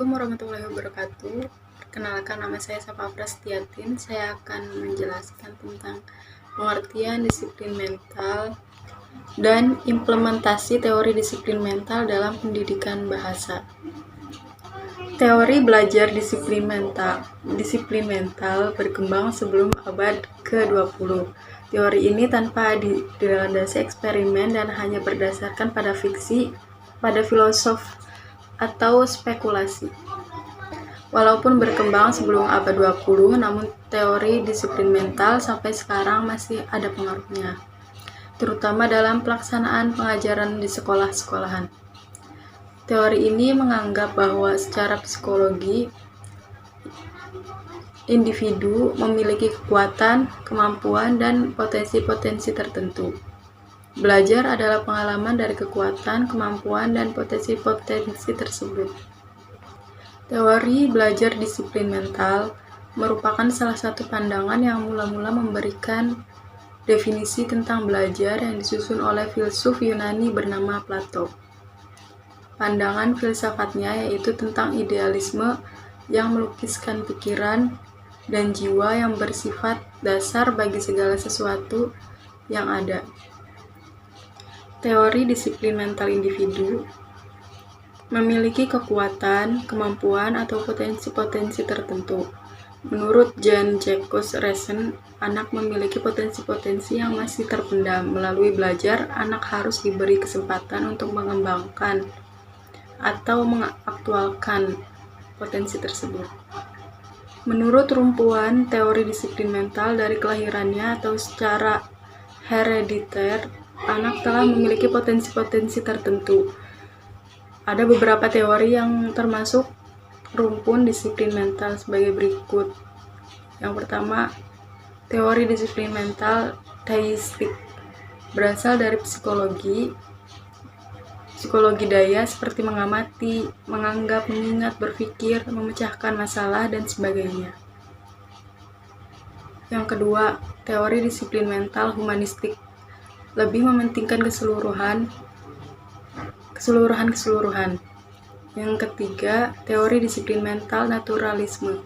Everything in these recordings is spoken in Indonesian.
Assalamualaikum warahmatullahi wabarakatuh. Perkenalkan, nama saya Safa Prastiatin. Saya akan menjelaskan tentang pengertian disiplin mental dan implementasi teori disiplin mental dalam pendidikan bahasa. Teori belajar disiplin mental berkembang sebelum abad ke-20. Teori ini tanpa dilandasi eksperimen dan hanya berdasarkan pada filosof atau spekulasi. Walaupun berkembang sebelum abad 20, namun teori disiplin mental sampai sekarang masih ada pengaruhnya, terutama dalam pelaksanaan pengajaran di sekolah-sekolahan. Teori ini menganggap bahwa secara psikologi, individu memiliki kekuatan, kemampuan, dan potensi-potensi tertentu. Belajar adalah pengalaman dari kekuatan, kemampuan, dan potensi-potensi tersebut. Teori belajar disiplin mental merupakan salah satu pandangan yang mula-mula memberikan definisi tentang belajar yang disusun oleh filsuf Yunani bernama Plato. Pandangan filsafatnya yaitu tentang idealisme yang melukiskan pikiran dan jiwa yang bersifat dasar bagi segala sesuatu yang ada. Teori disiplin mental individu memiliki kekuatan, kemampuan, atau potensi-potensi tertentu. Menurut Jean-Jacques Rousseau, anak memiliki potensi-potensi yang masih terpendam. Melalui belajar, anak harus diberi kesempatan untuk mengembangkan atau mengaktualkan potensi tersebut. Menurut rumpuan teori disiplin mental, dari kelahirannya atau secara herediter, anak telah memiliki potensi-potensi tertentu. Ada beberapa teori yang termasuk rumpun disiplin mental sebagai berikut. Yang pertama, teori disiplin mental teistik berasal dari psikologi daya seperti mengamati, menganggap, mengingat, berpikir, memecahkan masalah, dan sebagainya. Yang kedua, teori disiplin mental humanistik lebih mementingkan keseluruhan. Yang ketiga, teori disiplin mental naturalisme.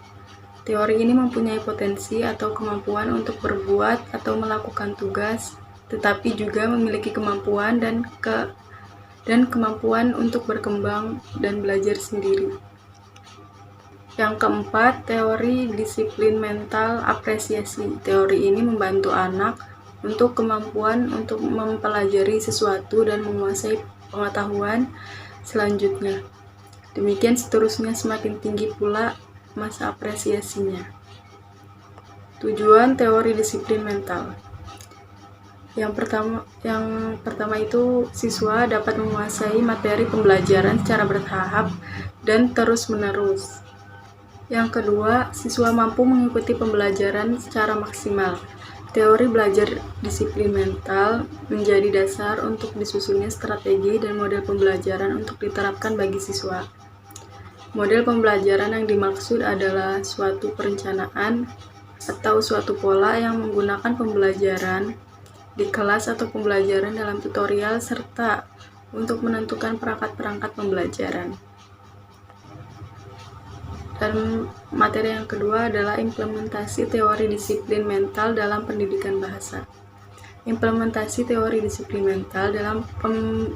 Teori ini mempunyai potensi atau kemampuan untuk berbuat atau melakukan tugas, tetapi juga memiliki kemampuan dan kemampuan untuk berkembang dan belajar sendiri. Yang keempat, teori disiplin mental apresiasi. Teori ini membantu anak untuk kemampuan untuk mempelajari sesuatu dan menguasai pengetahuan selanjutnya. Demikian seterusnya, semakin tinggi pula masa apresiasinya. Tujuan teori disiplin mental. Yang pertama itu siswa dapat menguasai materi pembelajaran secara bertahap dan terus-menerus. Yang kedua, siswa mampu mengikuti pembelajaran secara maksimal. Teori belajar disiplin mental menjadi dasar untuk disusunnya strategi dan model pembelajaran untuk diterapkan bagi siswa. Model pembelajaran yang dimaksud adalah suatu perencanaan atau suatu pola yang menggunakan pembelajaran di kelas atau pembelajaran dalam tutorial serta untuk menentukan perangkat-perangkat pembelajaran. Dan materi yang kedua adalah implementasi teori disiplin mental dalam pendidikan bahasa. Implementasi teori disiplin mental dalam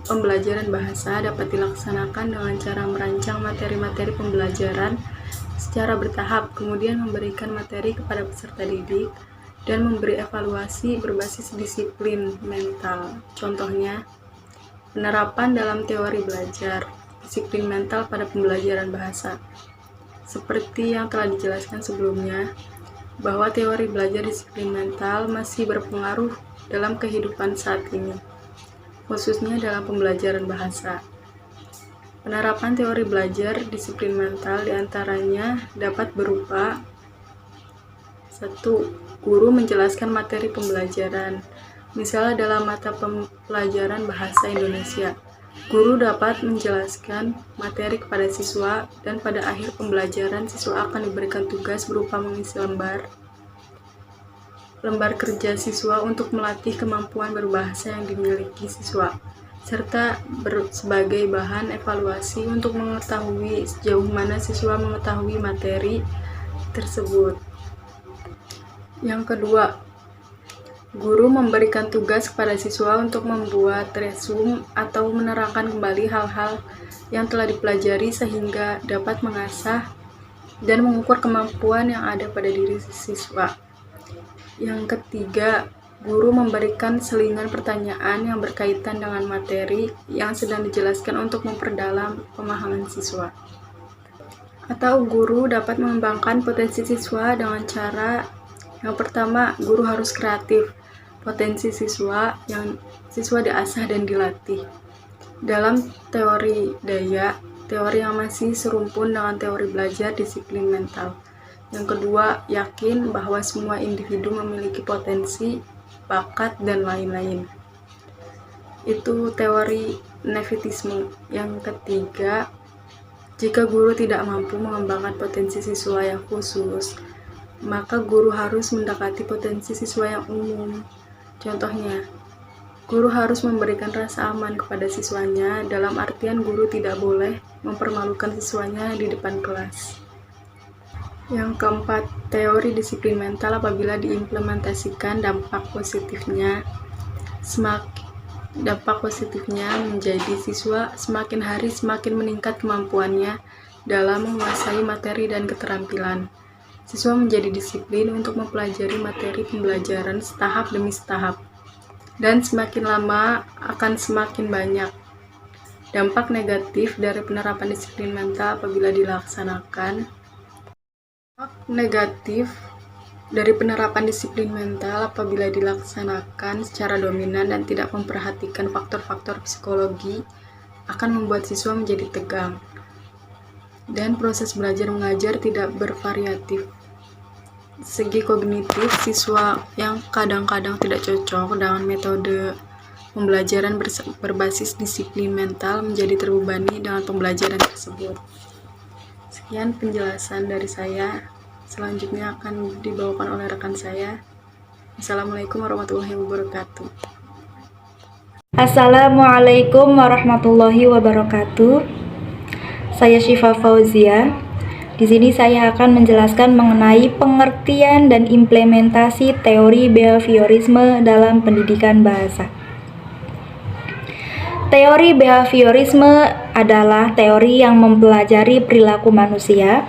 pembelajaran bahasa dapat dilaksanakan dengan cara merancang materi-materi pembelajaran secara bertahap, kemudian memberikan materi kepada peserta didik, dan memberi evaluasi berbasis disiplin mental. Contohnya, penerapan dalam teori belajar disiplin mental pada pembelajaran bahasa. Seperti yang telah dijelaskan sebelumnya, bahwa teori belajar disiplin mental masih berpengaruh dalam kehidupan saat ini, khususnya dalam pembelajaran bahasa. Penerapan teori belajar disiplin mental diantaranya dapat berupa 1. Guru menjelaskan materi pembelajaran. Misalnya dalam mata pelajaran bahasa Indonesia, guru dapat menjelaskan materi kepada siswa dan pada akhir pembelajaran siswa akan diberikan tugas berupa mengisi lembar kerja siswa untuk melatih kemampuan berbahasa yang dimiliki siswa. serta sebagai bahan evaluasi untuk mengetahui sejauh mana siswa mengetahui materi tersebut. Yang kedua, guru memberikan tugas kepada siswa untuk membuat resume atau menerangkan kembali hal-hal yang telah dipelajari sehingga dapat mengasah dan mengukur kemampuan yang ada pada diri siswa. Yang ketiga, guru memberikan selingan pertanyaan yang berkaitan dengan materi yang sedang dijelaskan untuk memperdalam pemahaman siswa. Atau guru dapat mengembangkan potensi siswa dengan cara yang pertama, guru harus kreatif. Potensi siswa yang siswa diasah dan dilatih. Dalam teori Daya, teori yang masih serumpun dengan teori belajar disiplin mental. Yang kedua, yakin bahwa semua individu memiliki potensi, bakat, dan lain-lain. Itu teori nepotisme. Yang ketiga, jika guru tidak mampu mengembangkan potensi siswa yang khusus, maka guru harus mendekati potensi siswa yang umum. Contohnya, guru harus memberikan rasa aman kepada siswanya, dalam artian guru tidak boleh mempermalukan siswanya di depan kelas. Yang keempat, teori disiplin mental apabila diimplementasikan dampak positifnya menjadi siswa semakin hari semakin meningkat kemampuannya dalam menguasai materi dan keterampilan. Siswa menjadi disiplin untuk mempelajari materi pembelajaran setahap demi setahap, dan semakin lama akan semakin banyak. Dampak negatif dari penerapan disiplin mental apabila dilaksanakan. Dampak negatif dari penerapan disiplin mental apabila dilaksanakan secara dominan dan tidak memperhatikan faktor-faktor psikologi akan membuat siswa menjadi tegang, dan proses belajar mengajar tidak bervariatif. Segi kognitif, siswa yang kadang-kadang tidak cocok dengan metode pembelajaran berbasis disiplin mental menjadi terbebani dengan pembelajaran tersebut. Sekian penjelasan dari saya. Selanjutnya akan dibawakan oleh rekan saya. Assalamualaikum warahmatullahi wabarakatuh. Assalamualaikum warahmatullahi wabarakatuh. Saya Syifa Fauzia. Di sini saya akan menjelaskan mengenai pengertian dan implementasi teori behaviorisme dalam pendidikan bahasa. Teori behaviorisme adalah teori yang mempelajari perilaku manusia.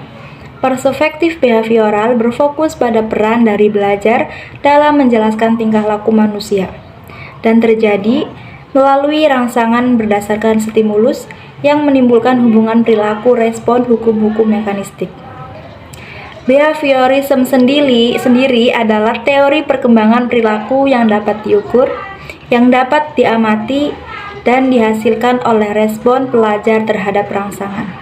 Perspektif behavioral berfokus pada peran dari belajar dalam menjelaskan tingkah laku manusia, dan terjadi melalui rangsangan berdasarkan stimulus yang menimbulkan hubungan perilaku respon hukum-hukum mekanistik. Behaviorism sendiri adalah teori perkembangan perilaku yang dapat diukur, yang dapat diamati, dan dihasilkan oleh respon pelajar terhadap rangsangan.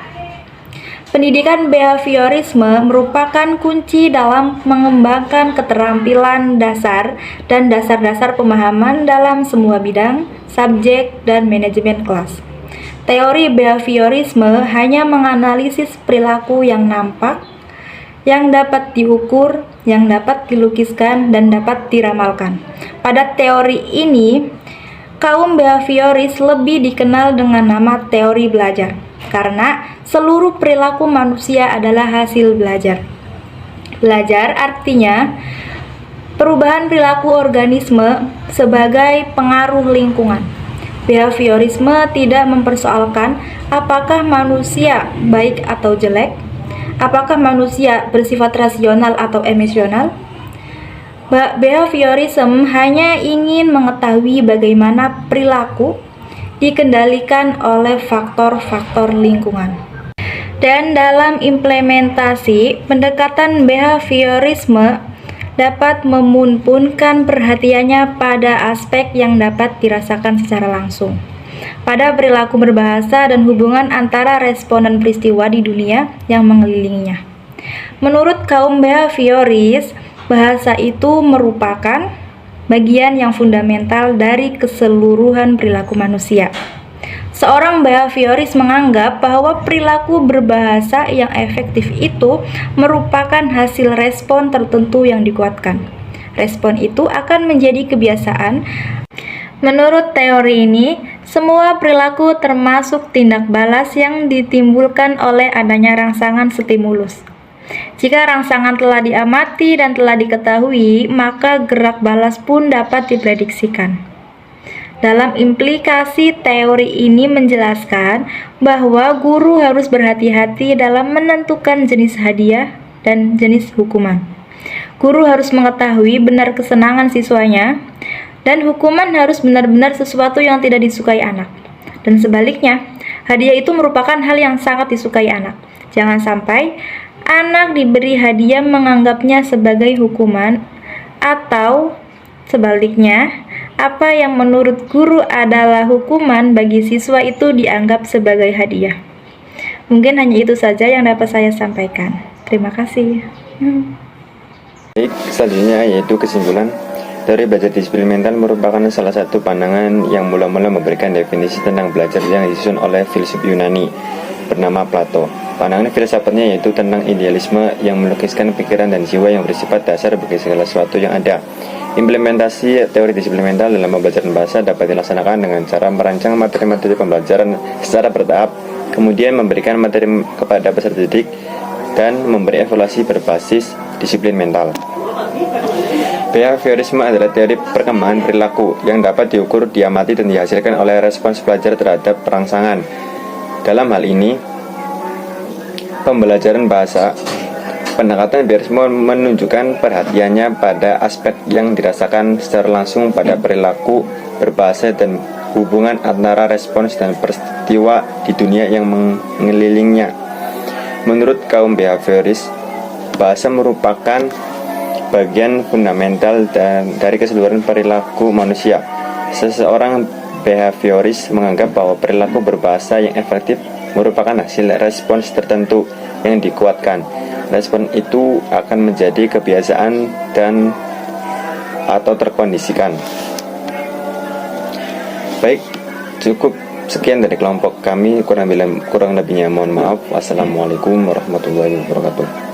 Pendidikan behaviorisme merupakan kunci dalam mengembangkan keterampilan dasar dan dasar-dasar pemahaman dalam semua bidang, subjek, dan manajemen kelas. Teori behaviorisme hanya menganalisis perilaku yang nampak, yang dapat diukur, yang dapat dilukiskan, dan dapat diramalkan. Pada teori ini, kaum behavioris lebih dikenal dengan nama teori belajar, karena seluruh perilaku manusia adalah hasil belajar. Belajar artinya perubahan perilaku organisme sebagai pengaruh lingkungan. Behaviorisme tidak mempersoalkan apakah manusia baik atau jelek, apakah manusia bersifat rasional atau emosional. Behaviorism hanya ingin mengetahui bagaimana perilaku dikendalikan oleh faktor-faktor lingkungan. Dan dalam implementasi, pendekatan behaviorisme dapat memunpunkan perhatiannya pada aspek yang dapat dirasakan secara langsung, pada perilaku berbahasa dan hubungan antara responden peristiwa di dunia yang mengelilinginya. Menurut kaum behavioris, bahasa itu merupakan bagian yang fundamental dari keseluruhan perilaku manusia. Seorang behavioris menganggap bahwa perilaku berbahasa yang efektif itu merupakan hasil respon tertentu yang dikuatkan. Respon itu akan menjadi kebiasaan. Menurut teori ini, Semua perilaku termasuk tindak balas yang ditimbulkan oleh adanya rangsangan stimulus. Jika rangsangan telah diamati dan telah diketahui, maka gerak balas pun dapat diprediksikan. Dalam implikasi teori ini menjelaskan bahwa guru harus berhati-hati dalam menentukan jenis hadiah dan jenis hukuman. Guru harus mengetahui benar kesenangan siswanya, dan hukuman harus benar-benar sesuatu yang tidak disukai anak. Dan sebaliknya, hadiah itu merupakan hal yang sangat disukai anak. Jangan sampai anak diberi hadiah menganggapnya sebagai hukuman, atau sebaliknya, apa yang menurut guru adalah hukuman bagi siswa itu dianggap sebagai hadiah. Mungkin hanya itu saja yang dapat saya sampaikan. Terima kasih. Baik, selanjutnya yaitu kesimpulan. Teori belajar disiplin mental merupakan salah satu pandangan yang mula-mula memberikan definisi tentang belajar yang disusun oleh filsuf Yunani bernama Plato. Pandangan filsafatnya yaitu tentang idealisme yang melukiskan pikiran dan jiwa yang bersifat dasar bagi segala sesuatu yang ada. Implementasi teori disiplin mental dalam pembelajaran bahasa dapat dilaksanakan dengan cara merancang materi-materi pembelajaran secara bertahap, kemudian memberikan materi kepada peserta didik, dan memberi evaluasi berbasis disiplin mental. Behaviorisme adalah teori perkembangan perilaku yang dapat diukur, diamati, dan dihasilkan oleh respons pelajar terhadap rangsangan. Dalam hal ini, pembelajaran bahasa, pendekatan behaviorisme menunjukkan perhatiannya pada aspek yang dirasakan secara langsung pada perilaku berbahasa dan hubungan antara respons dan peristiwa di dunia yang mengelilingnya. Menurut kaum behavioris, bahasa merupakan bagian fundamental dari keseluruhan perilaku manusia. Seseorang behavioris menganggap bahwa perilaku berbahasa yang efektif merupakan hasil respons tertentu yang dikuatkan. Respons itu akan menjadi kebiasaan dan atau terkondisikan. Baik, cukup sekian dari kelompok kami. Kurang lebihnya mohon maaf. Wassalamualaikum warahmatullahi wabarakatuh.